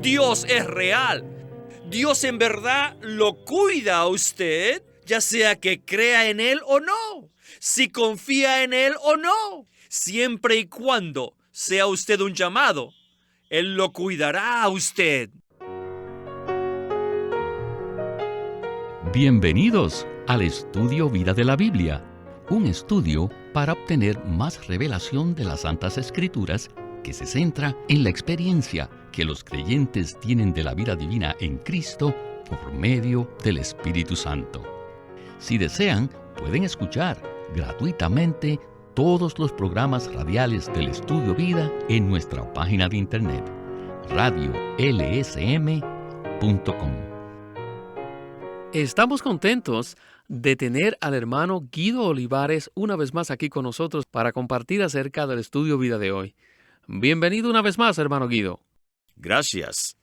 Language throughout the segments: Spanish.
Dios es real. Dios en verdad lo cuida a usted, ya sea que crea en Él o no, si confía en Él o no. Siempre y cuando sea usted un llamado, Él lo cuidará a usted. Bienvenidos al Estudio Vida de la Biblia, un estudio para obtener más revelación de las Santas Escrituras que se centra en la experiencia que los creyentes tienen de la vida divina en Cristo por medio del Espíritu Santo. Si desean, pueden escuchar gratuitamente todos los programas radiales del Estudio Vida en nuestra página de internet, radiolsm.com. Estamos contentos de tener al hermano Guido Olivares una vez más aquí con nosotros para compartir acerca del Estudio Vida de hoy. Bienvenido una vez más, hermano Guido. Gracias.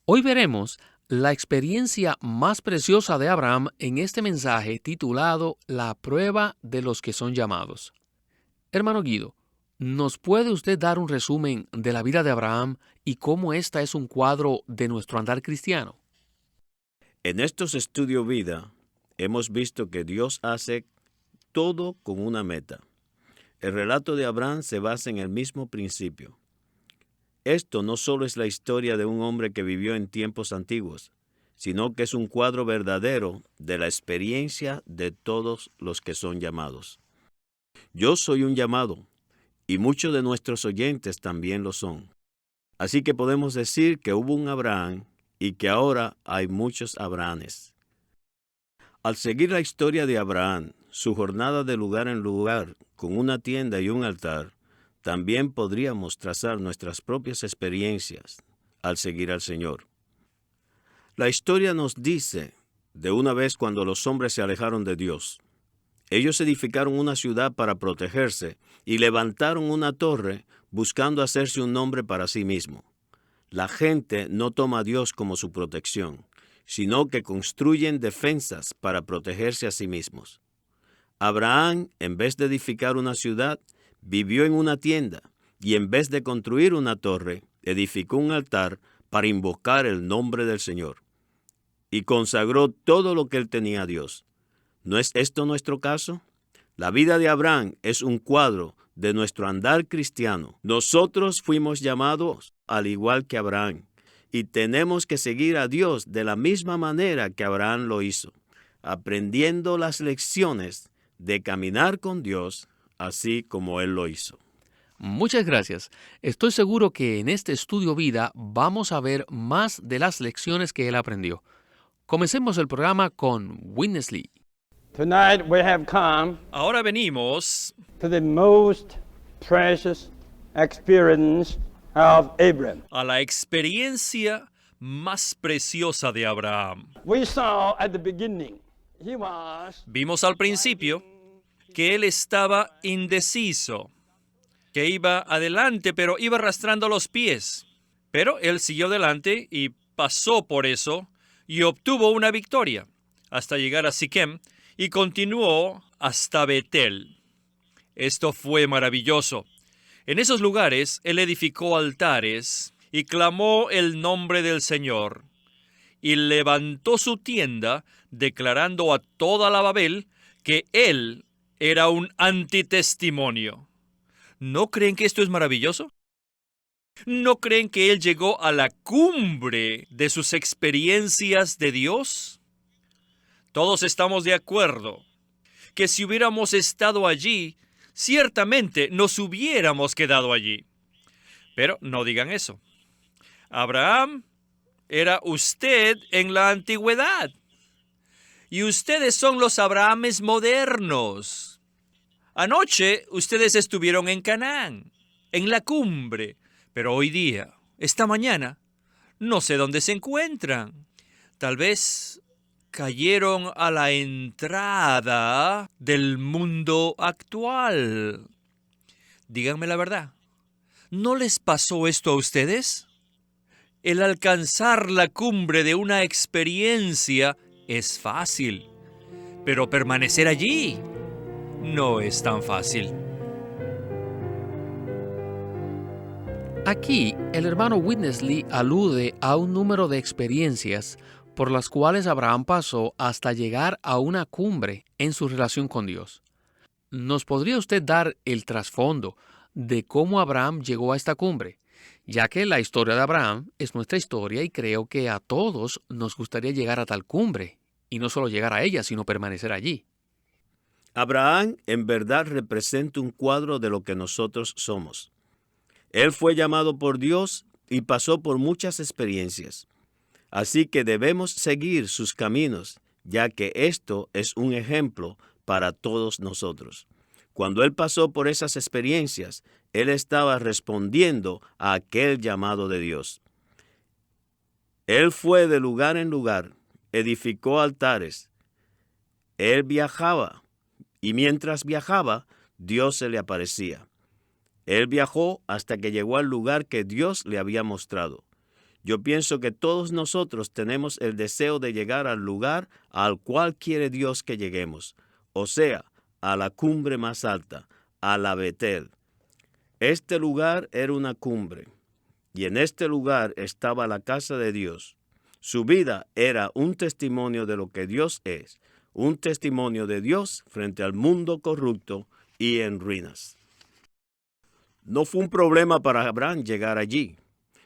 Hoy veremos la experiencia más preciosa de Abraham en este mensaje titulado La prueba de los que son llamados. Hermano Guido, ¿nos puede usted dar un resumen de la vida de Abraham y cómo esta es un cuadro de nuestro andar cristiano? En estos estudios vida, hemos visto que Dios hace todo con una meta. El relato de Abraham se basa en el mismo principio. Esto no solo es la historia de un hombre que vivió en tiempos antiguos, sino que es un cuadro verdadero de la experiencia de todos los que son llamados. Yo soy un llamado, y muchos de nuestros oyentes también lo son. Así que podemos decir que hubo un Abraham y que ahora hay muchos Abrahames. Al seguir la historia de Abraham, su jornada de lugar en lugar, con una tienda y un altar, también podríamos trazar nuestras propias experiencias al seguir al Señor. La historia nos dice de una vez cuando los hombres se alejaron de Dios. Ellos edificaron una ciudad para protegerse y levantaron una torre buscando hacerse un nombre para sí mismo. La gente no toma a Dios como su protección, sino que construyen defensas para protegerse a sí mismos. Abraham, en vez de edificar una ciudad, vivió en una tienda y en vez de construir una torre, edificó un altar para invocar el nombre del Señor y consagró todo lo que él tenía a Dios. ¿No es esto nuestro caso? La vida de Abraham es un cuadro de nuestro andar cristiano. Nosotros fuimos llamados al igual que Abraham, y tenemos que seguir a Dios de la misma manera que Abraham lo hizo, aprendiendo las lecciones de caminar con Dios, así como Él lo hizo. Muchas gracias. Estoy seguro que en este Estudio Vida vamos a ver más de las lecciones que él aprendió. Comencemos el programa con Witness Lee. Tonight we have come Ahora venimos to the most precious experience of Abraham. a la experiencia más preciosa de Abraham. We saw at the beginning he was Vimos al principio que él estaba indeciso, que iba adelante, pero iba arrastrando los pies. Pero él siguió adelante y pasó por eso y obtuvo una victoria hasta llegar a Siquem y continuó hasta Betel. Esto fue maravilloso. En esos lugares él edificó altares y clamó el nombre del Señor y levantó su tienda declarando a toda la Babel que él era un antitestimonio. ¿No creen que esto es maravilloso? ¿No creen que él llegó a la cumbre de sus experiencias de Dios? Todos estamos de acuerdo que si hubiéramos estado allí, ciertamente nos hubiéramos quedado allí. Pero no digan eso. Abraham era usted en la antigüedad. Y ustedes son los Abrahames modernos. Anoche ustedes estuvieron en Canaán, en la cumbre. Pero hoy día, esta mañana, no sé dónde se encuentran. Tal vez cayeron a la entrada del mundo actual. Díganme la verdad. ¿No les pasó esto a ustedes? El alcanzar la cumbre de una experiencia es fácil, pero permanecer allí no es tan fácil. Aquí, el hermano Winnesley alude a un número de experiencias por las cuales Abraham pasó hasta llegar a una cumbre en su relación con Dios. ¿Nos podría usted dar el trasfondo de cómo Abraham llegó a esta cumbre? Ya que la historia de Abraham es nuestra historia y creo que a todos nos gustaría llegar a tal cumbre, y no solo llegar a ella, sino permanecer allí. Abraham en verdad representa un cuadro de lo que nosotros somos. Él fue llamado por Dios y pasó por muchas experiencias. Así que debemos seguir sus caminos, ya que esto es un ejemplo para todos nosotros. Cuando él pasó por esas experiencias, él estaba respondiendo a aquel llamado de Dios. Él fue de lugar en lugar, edificó altares. Él viajaba, y mientras viajaba, Dios se le aparecía. Él viajó hasta que llegó al lugar que Dios le había mostrado. Yo pienso que todos nosotros tenemos el deseo de llegar al lugar al cual quiere Dios que lleguemos, o sea, a la cumbre más alta, a la Betel. Este lugar era una cumbre, y en este lugar estaba la casa de Dios. Su vida era un testimonio de lo que Dios es, un testimonio de Dios frente al mundo corrupto y en ruinas. No fue un problema para Abraham llegar allí.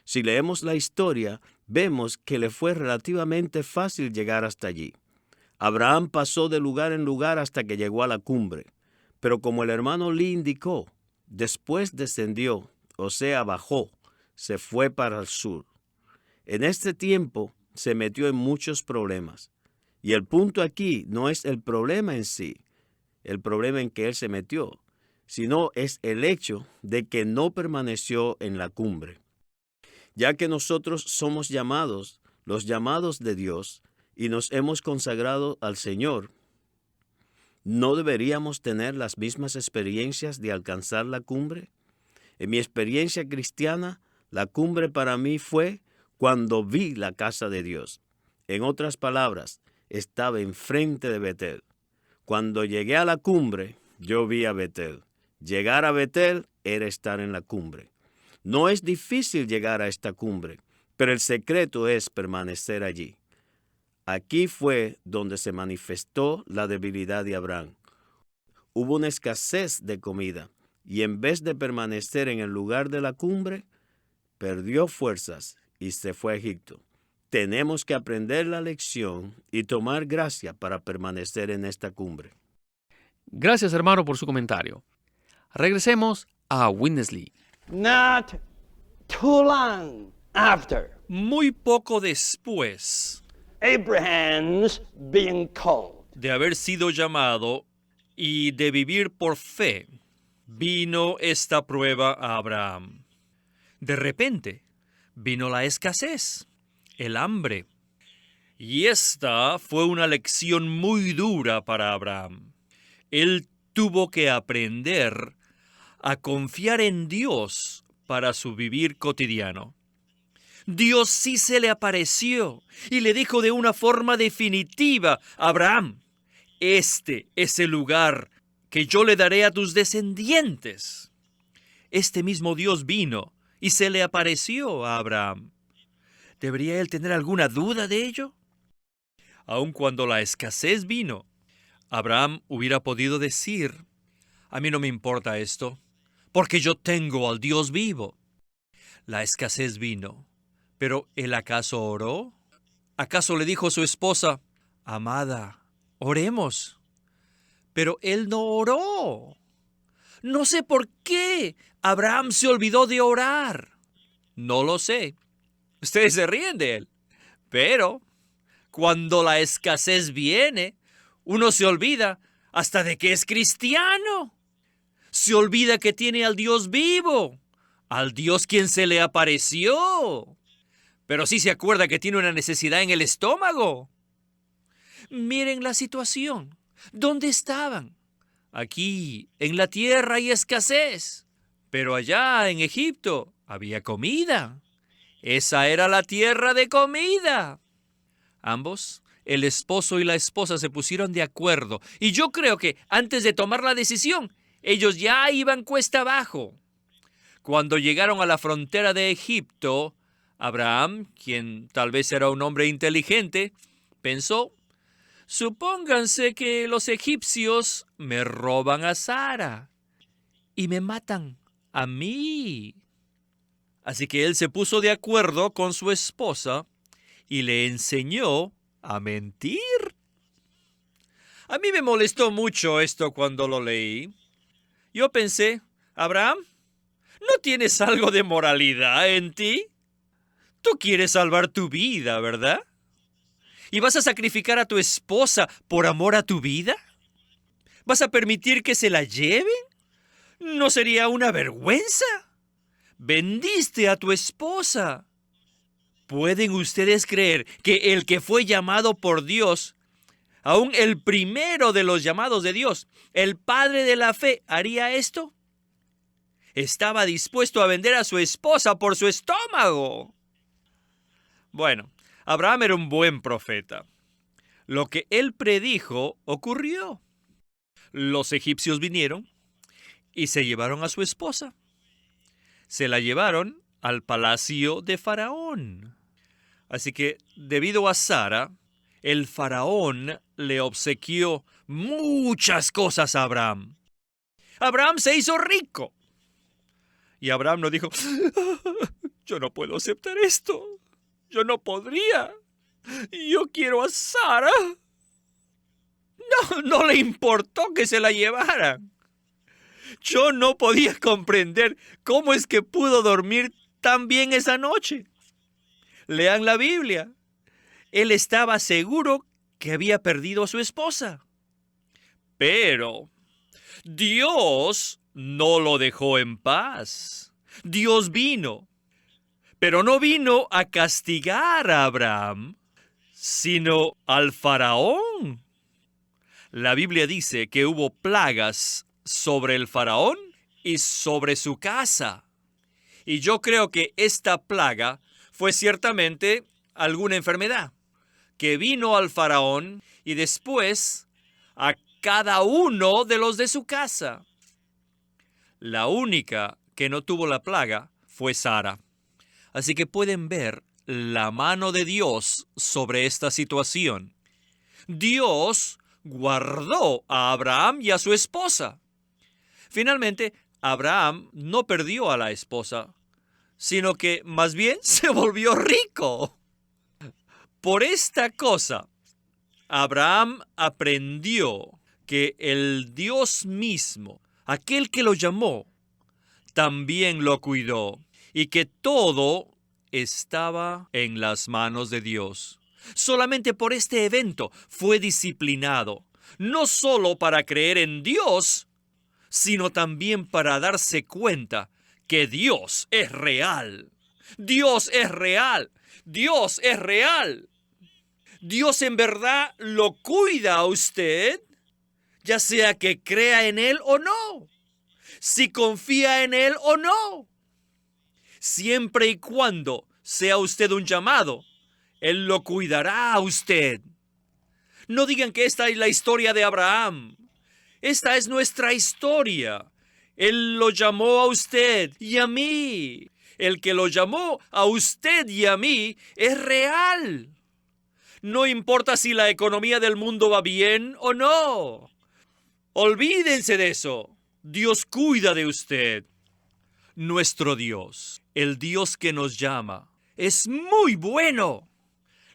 Si leemos la historia, vemos que le fue relativamente fácil llegar hasta allí. Abraham pasó de lugar en lugar hasta que llegó a la cumbre. Pero como el hermano Lee indicó, después descendió, o sea, bajó, se fue para el sur. En este tiempo se metió en muchos problemas. Y el punto aquí no es el problema en sí, el problema en que él se metió, sino es el hecho de que no permaneció en la cumbre. Ya que nosotros somos llamados, los llamados de Dios, y nos hemos consagrado al Señor, ¿no deberíamos tener las mismas experiencias de alcanzar la cumbre? En mi experiencia cristiana, la cumbre para mí fue cuando vi la casa de Dios. En otras palabras, estaba enfrente de Betel. Cuando llegué a la cumbre, yo vi a Betel. Llegar a Betel era estar en la cumbre. No es difícil llegar a esta cumbre, pero el secreto es permanecer allí. Aquí fue donde se manifestó la debilidad de Abraham. Hubo una escasez de comida, y en vez de permanecer en el lugar de la cumbre, perdió fuerzas y se fue a Egipto. Tenemos que aprender la lección y tomar gracia para permanecer en esta cumbre. Gracias, hermano, por su comentario. Regresemos a Winnesley. Not too long after Muy poco después Abraham's being called, de haber sido llamado y de vivir por fe, vino esta prueba a Abraham. De repente, vino la escasez, el hambre. Y esta fue una lección muy dura para Abraham. Él tuvo que aprender a confiar en Dios para su vivir cotidiano. Dios sí se le apareció y le dijo de una forma definitiva: Abraham, este es el lugar que yo le daré a tus descendientes. Este mismo Dios vino y se le apareció a Abraham. ¿Debería él tener alguna duda de ello? Aun cuando la escasez vino, Abraham hubiera podido decir: a mí no me importa esto, porque yo tengo al Dios vivo. La escasez vino, pero ¿él acaso oró? ¿Acaso le dijo a su esposa: amada, oremos? Pero él no oró. No sé por qué Abraham se olvidó de orar. No lo sé. Ustedes se ríen de él. Pero cuando la escasez viene, uno se olvida hasta de que es cristiano. Se olvida que tiene al Dios vivo, al Dios quien se le apareció. Pero sí se acuerda que tiene una necesidad en el estómago. Miren la situación. ¿Dónde estaban? Aquí, en la tierra hay escasez. Pero allá, en Egipto, había comida. Esa era la tierra de comida. Ambos, el esposo y la esposa, se pusieron de acuerdo. Y yo creo que antes de tomar la decisión, ellos ya iban cuesta abajo. Cuando llegaron a la frontera de Egipto, Abraham, quien tal vez era un hombre inteligente, pensó: supónganse que los egipcios me roban a Sara y me matan a mí. Así que él se puso de acuerdo con su esposa y le enseñó a mentir. A mí me molestó mucho esto cuando lo leí. Yo pensé: Abraham, ¿no tienes algo de moralidad en ti? Tú quieres salvar tu vida, ¿verdad? ¿Y vas a sacrificar a tu esposa por amor a tu vida? ¿Vas a permitir que se la lleven? ¿No sería una vergüenza? Vendiste a tu esposa. ¿Pueden ustedes creer que el que fue llamado por Dios, aún el primero de los llamados de Dios, el padre de la fe, haría esto? Estaba dispuesto a vender a su esposa por su estómago. Bueno, Abraham era un buen profeta. Lo que él predijo ocurrió. Los egipcios vinieron y se llevaron a su esposa. Se la llevaron al palacio de Faraón. Así que, debido a Sara, el faraón le obsequió muchas cosas a Abraham. Abraham se hizo rico. Y Abraham no dijo: yo no puedo aceptar esto. Yo no podría. Yo quiero a Sara. No le importó que se la llevaran. Yo no podía comprender cómo es que pudo dormir tan bien esa noche. Lean la Biblia. Él estaba seguro que había perdido a su esposa. Pero Dios no lo dejó en paz. Dios vino. Pero no vino a castigar a Abraham, sino al faraón. La Biblia dice que hubo plagas sobre el faraón y sobre su casa. Y yo creo que esta plaga fue ciertamente alguna enfermedad que vino al faraón y después a cada uno de los de su casa. La única que no tuvo la plaga fue Sara. Así que pueden ver la mano de Dios sobre esta situación. Dios guardó a Abraham y a su esposa. Finalmente, Abraham no perdió a la esposa, sino que más bien se volvió rico. Por esta cosa, Abraham aprendió que el Dios mismo, aquel que lo llamó, también lo cuidó y que todo estaba en las manos de Dios. Solamente por este evento fue disciplinado, no solo para creer en Dios, sino también para darse cuenta que Dios es real. Dios es real. Dios es real. Dios en verdad lo cuida a usted, ya sea que crea en Él o no, si confía en Él o no. Siempre y cuando sea usted un llamado, Él lo cuidará a usted. No digan que esta es la historia de Abraham. Esta es nuestra historia. Él lo llamó a usted y a mí. El que lo llamó a usted y a mí es real. No importa si la economía del mundo va bien o no. Olvídense de eso. Dios cuida de usted. Nuestro Dios, el Dios que nos llama, es muy bueno.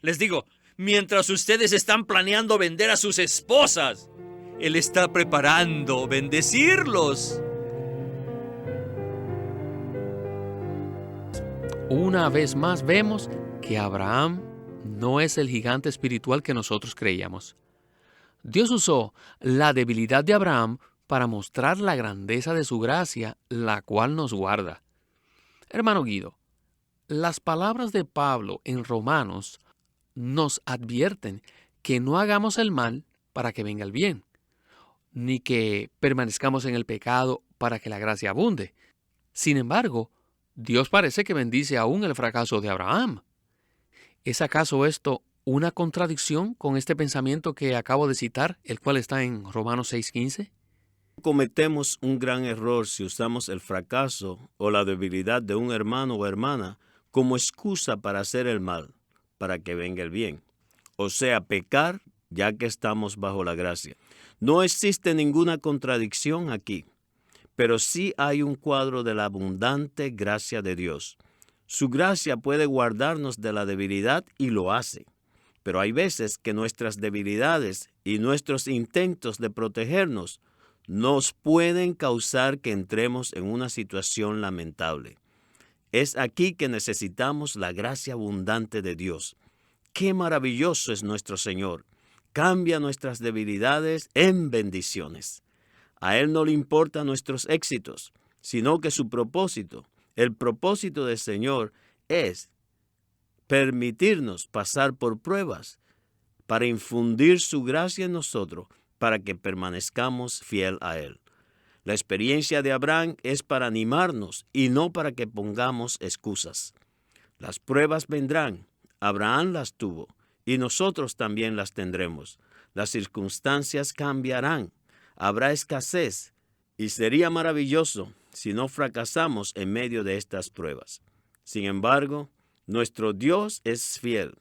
Les digo, mientras ustedes están planeando vender a sus esposas, Él está preparando bendecirlos. Una vez más vemos que Abraham no es el gigante espiritual que nosotros creíamos. Dios usó la debilidad de Abraham para mostrar la grandeza de su gracia, la cual nos guarda. Hermano Guido, las palabras de Pablo en Romanos nos advierten que no hagamos el mal para que venga el bien, ni que permanezcamos en el pecado para que la gracia abunde. Sin embargo, Dios parece que bendice aún el fracaso de Abraham. ¿Es acaso esto una contradicción con este pensamiento que acabo de citar, el cual está en Romanos 6:15? Cometemos un gran error si usamos el fracaso o la debilidad de un hermano o hermana como excusa para hacer el mal, para que venga el bien. O sea, pecar ya que estamos bajo la gracia. No existe ninguna contradicción aquí, pero sí hay un cuadro de la abundante gracia de Dios. Su gracia puede guardarnos de la debilidad y lo hace. Pero hay veces que nuestras debilidades y nuestros intentos de protegernos nos pueden causar que entremos en una situación lamentable. Es aquí que necesitamos la gracia abundante de Dios. ¡Qué maravilloso es nuestro Señor! Cambia nuestras debilidades en bendiciones. A Él no le importan nuestros éxitos, sino que su propósito, el propósito del Señor, es permitirnos pasar por pruebas para infundir su gracia en nosotros, para que permanezcamos fiel a Él. La experiencia de Abraham es para animarnos y no para que pongamos excusas. Las pruebas vendrán, Abraham las tuvo y nosotros también las tendremos. Las circunstancias cambiarán, habrá escasez y sería maravilloso si no fracasamos en medio de estas pruebas. Sin embargo, nuestro Dios es fiel.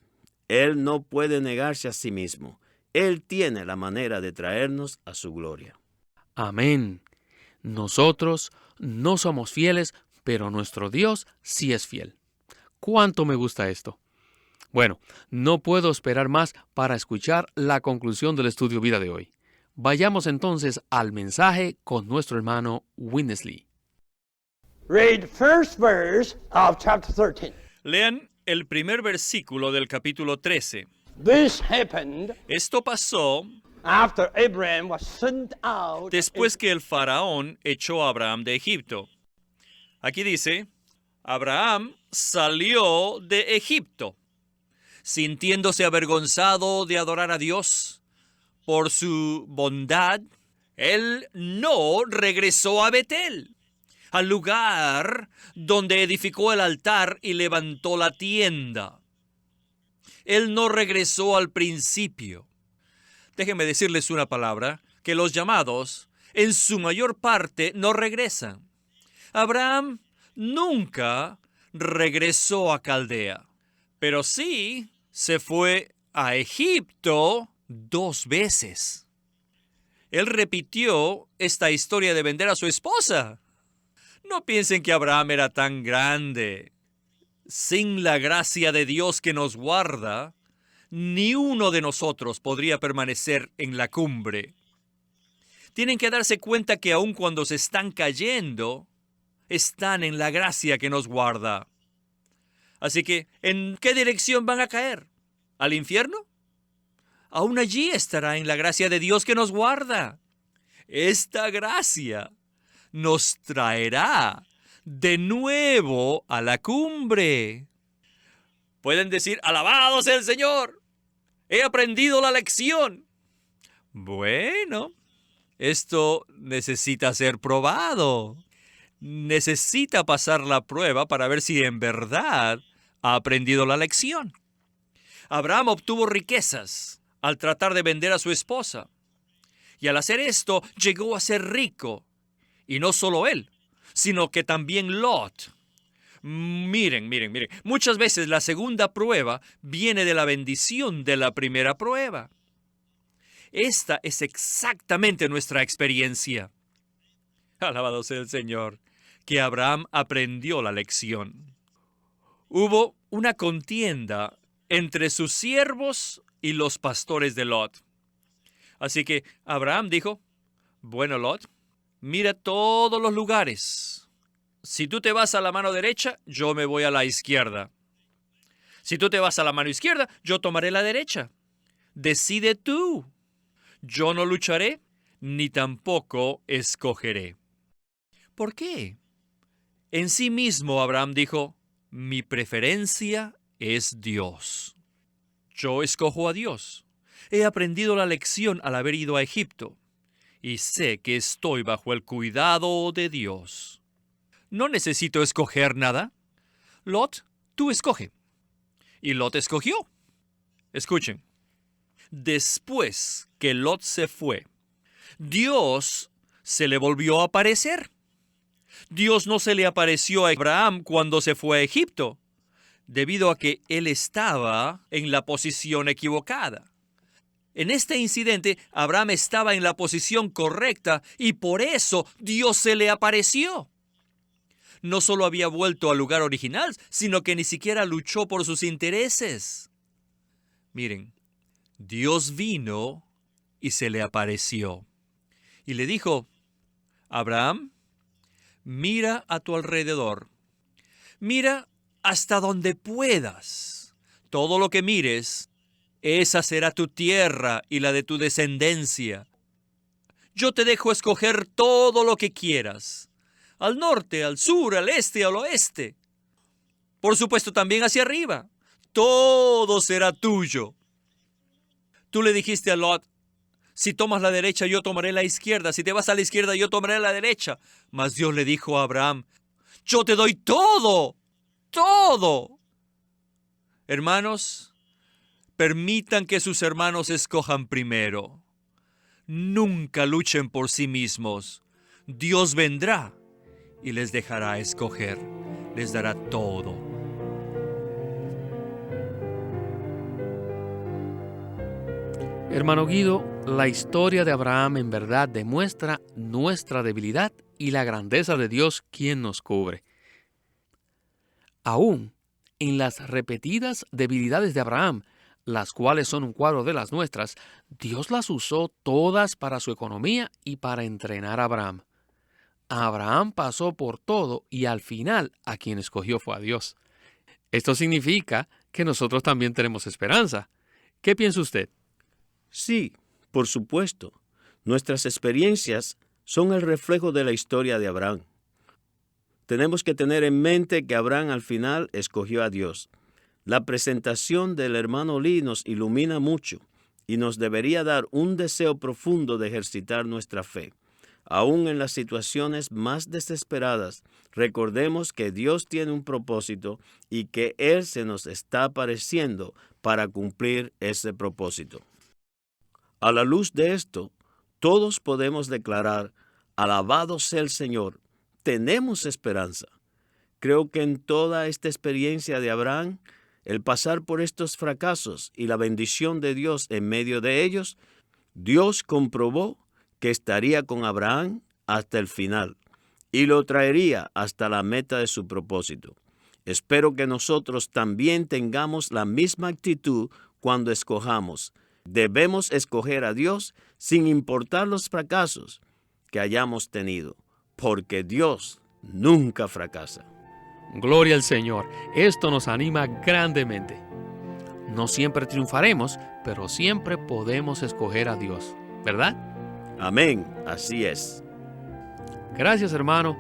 Él no puede negarse a sí mismo. Él tiene la manera de traernos a su gloria. Amén. Nosotros no somos fieles, pero nuestro Dios sí es fiel. ¿Cuánto me gusta esto? Bueno, no puedo esperar más para escuchar la conclusión del estudio vida de hoy. Vayamos entonces al mensaje con nuestro hermano Winnesley. Read first verse of chapter 13. Lean el primer versículo del capítulo 13. This happened Esto pasó after Abraham was sent out. después que el faraón echó a Abraham de Egipto. Aquí dice, Abraham salió de Egipto, sintiéndose avergonzado de adorar a Dios por su bondad. Él no regresó a Betel, al lugar donde edificó el altar y levantó la tienda. Él no regresó al principio. Déjenme decirles una palabra, que los llamados, en su mayor parte, no regresan. Abraham nunca regresó a Caldea, pero sí se fue a Egipto 2 veces. Él repitió esta historia de vender a su esposa. No piensen que Abraham era tan grande. Sin la gracia de Dios que nos guarda, ni uno de nosotros podría permanecer en la cumbre. Tienen que darse cuenta que aun cuando se están cayendo, están en la gracia que nos guarda. Así que, ¿en qué dirección van a caer? ¿Al infierno? Aún allí estará en la gracia de Dios que nos guarda. Esta gracia nos traerá de nuevo a la cumbre. Pueden decir, alabado sea el Señor, he aprendido la lección. Bueno, esto necesita ser probado. Necesita pasar la prueba para ver si en verdad ha aprendido la lección. Abraham obtuvo riquezas al tratar de vender a su esposa. Y al hacer esto, llegó a ser rico. Y no solo él, sino que también Lot. Miren. Muchas veces la segunda prueba viene de la bendición de la primera prueba. Esta es exactamente nuestra experiencia. Alabado sea el Señor, que Abraham aprendió la lección. Hubo una contienda entre sus siervos y los pastores de Lot. Así que Abraham dijo, bueno, Lot, mira todos los lugares. Si tú te vas a la mano derecha, yo me voy a la izquierda. Si tú te vas a la mano izquierda, yo tomaré la derecha. Decide tú. Yo no lucharé, ni tampoco escogeré. ¿Por qué? En sí mismo Abraham dijo, mi preferencia es Dios. Yo escojo a Dios. He aprendido la lección al haber ido a Egipto y sé que estoy bajo el cuidado de Dios. No necesito escoger nada. Lot, tú escoge. Y Lot escogió. Escuchen. Después que Lot se fue, Dios se le volvió a aparecer. Dios no se le apareció a Abraham cuando se fue a Egipto, debido a que él estaba en la posición equivocada. En este incidente, Abraham estaba en la posición correcta y por eso Dios se le apareció. No solo había vuelto al lugar original, sino que ni siquiera luchó por sus intereses. Miren, Dios vino y se le apareció. Y le dijo: Abraham, mira a tu alrededor. Mira hasta donde puedas. Todo lo que mires, esa será tu tierra y la de tu descendencia. Yo te dejo escoger todo lo que quieras. Al norte, al sur, al este, al oeste. Por supuesto, también hacia arriba. Todo será tuyo. Tú le dijiste a Lot: si tomas la derecha, yo tomaré la izquierda. Si te vas a la izquierda, yo tomaré la derecha. Mas Dios le dijo a Abraham: yo te doy todo. Todo. Hermanos, permitan que sus hermanos escojan primero. Nunca luchen por sí mismos. Dios vendrá y les dejará escoger. Les dará todo. Hermano Guido, la historia de Abraham en verdad demuestra nuestra debilidad y la grandeza de Dios, quien nos cubre. Aún en las repetidas debilidades de Abraham, las cuales son un cuadro de las nuestras, Dios las usó todas para su economía y para entrenar a Abraham. Abraham pasó por todo y al final a quien escogió fue a Dios. Esto significa que nosotros también tenemos esperanza. ¿Qué piensa usted? Sí, por supuesto. Nuestras experiencias son el reflejo de la historia de Abraham. Tenemos que tener en mente que Abraham al final escogió a Dios. La presentación del hermano Lee nos ilumina mucho y nos debería dar un deseo profundo de ejercitar nuestra fe. Aún en las situaciones más desesperadas, recordemos que Dios tiene un propósito y que Él se nos está apareciendo para cumplir ese propósito. A la luz de esto, todos podemos declarar: alabado sea el Señor, tenemos esperanza. Creo que en toda esta experiencia de Abraham, el pasar por estos fracasos y la bendición de Dios en medio de ellos, Dios comprobó que estaría con Abraham hasta el final y lo traería hasta la meta de su propósito. Espero que nosotros también tengamos la misma actitud cuando escojamos. Debemos escoger a Dios sin importar los fracasos que hayamos tenido, porque Dios nunca fracasa. Gloria al Señor. Esto nos anima grandemente. No siempre triunfaremos, pero siempre podemos escoger a Dios, ¿verdad? Amén, así es. Gracias, hermano,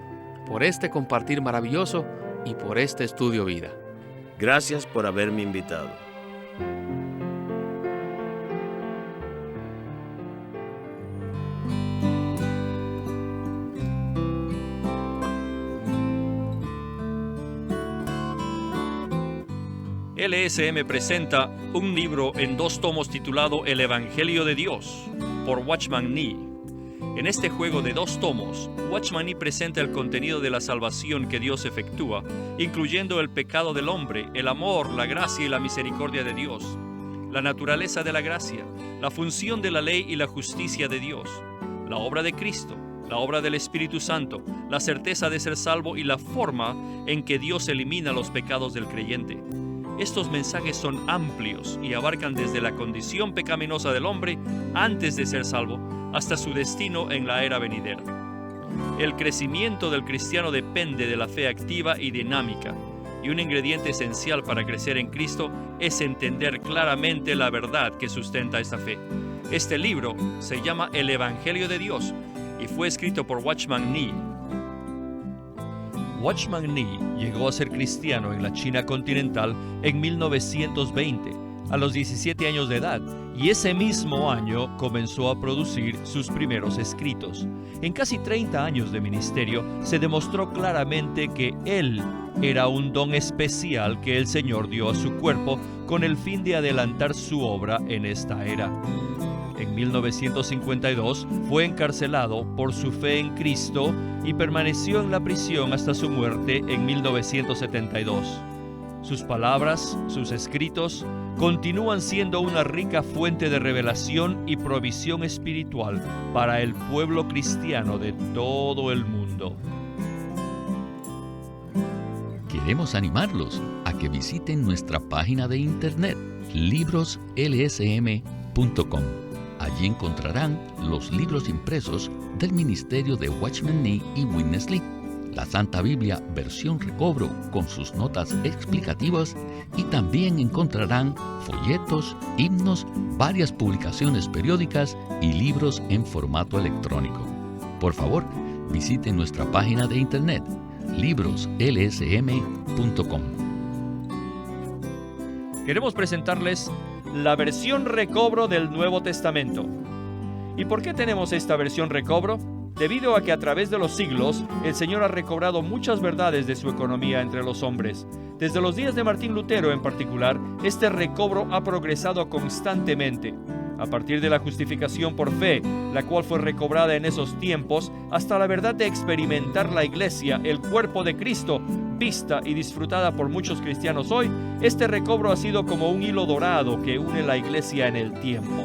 por este compartir maravilloso y por este estudio vida. Gracias por haberme invitado. LSM presenta un libro en 2 tomos titulado El Evangelio de Dios, por Watchman Nee. En este juego de 2 tomos, Watchman Nee presenta el contenido de la salvación que Dios efectúa, incluyendo el pecado del hombre, el amor, la gracia y la misericordia de Dios, la naturaleza de la gracia, la función de la ley y la justicia de Dios, la obra de Cristo, la obra del Espíritu Santo, la certeza de ser salvo y la forma en que Dios elimina los pecados del creyente. Estos mensajes son amplios y abarcan desde la condición pecaminosa del hombre antes de ser salvo hasta su destino en la era venidera. El crecimiento del cristiano depende de la fe activa y dinámica, y un ingrediente esencial para crecer en Cristo es entender claramente la verdad que sustenta esta fe. Este libro se llama El Evangelio de Dios y fue escrito por Watchman Nee. Watchman Nee llegó a ser cristiano en la China continental en 1920, a los 17 años de edad, y ese mismo año comenzó a producir sus primeros escritos. En casi 30 años de ministerio se demostró claramente que él era un don especial que el Señor dio a su cuerpo con el fin de adelantar su obra en esta era. En 1952 fue encarcelado por su fe en Cristo y permaneció en la prisión hasta su muerte en 1972. Sus palabras, sus escritos, continúan siendo una rica fuente de revelación y provisión espiritual para el pueblo cristiano de todo el mundo. Queremos animarlos a que visiten nuestra página de internet, libroslsm.com. Allí encontrarán los libros impresos del ministerio de Watchman Nee y Witness Lee, la Santa Biblia versión recobro con sus notas explicativas, y también encontrarán folletos, himnos, varias publicaciones periódicas y libros en formato electrónico. Por favor, visiten nuestra página de internet, libroslsm.com. Queremos presentarles la versión recobro del Nuevo Testamento. ¿Y por qué tenemos esta versión recobro? Debido a que a través de los siglos, el Señor ha recobrado muchas verdades de su economía entre los hombres. Desde los días de Martín Lutero en particular, este recobro ha progresado constantemente. A partir de la justificación por fe, la cual fue recobrada en esos tiempos, hasta la verdad de experimentar la Iglesia, el cuerpo de Cristo, vista y disfrutada por muchos cristianos hoy, este recobro ha sido como un hilo dorado que une la Iglesia en el tiempo.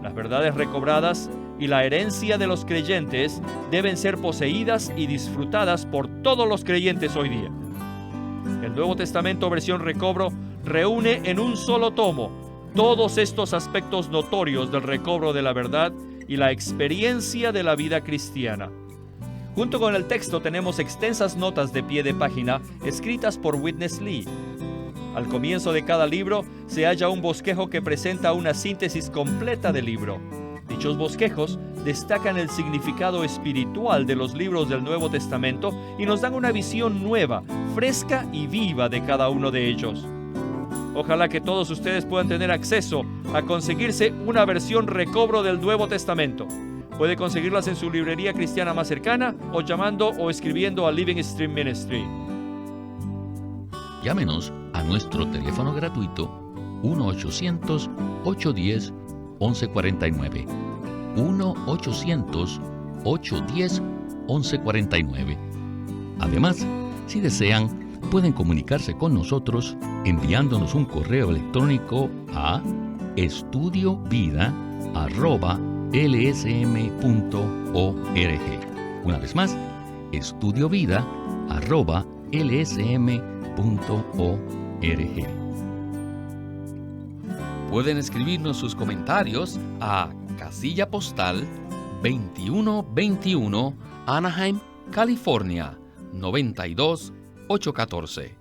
Las verdades recobradas y la herencia de los creyentes deben ser poseídas y disfrutadas por todos los creyentes hoy día. El Nuevo Testamento versión recobro reúne en un solo tomo todos estos aspectos notorios del recobro de la verdad y la experiencia de la vida cristiana. Junto con el texto tenemos extensas notas de pie de página escritas por Witness Lee. Al comienzo de cada libro se halla un bosquejo que presenta una síntesis completa del libro. Dichos bosquejos destacan el significado espiritual de los libros del Nuevo Testamento y nos dan una visión nueva, fresca y viva de cada uno de ellos. Ojalá que todos ustedes puedan tener acceso a conseguirse una versión recobro del Nuevo Testamento. Puede conseguirlas en su librería cristiana más cercana o llamando o escribiendo a Living Stream Ministry. Llámenos a nuestro teléfono gratuito 1-800-810-1149. 1-800-810-1149. Además, si desean, pueden comunicarse con nosotros enviándonos un correo electrónico a estudiovida@lsm.org. Una vez más, estudiovida@lsm.org. Pueden escribirnos sus comentarios a casilla postal 2121, Anaheim, California 92814.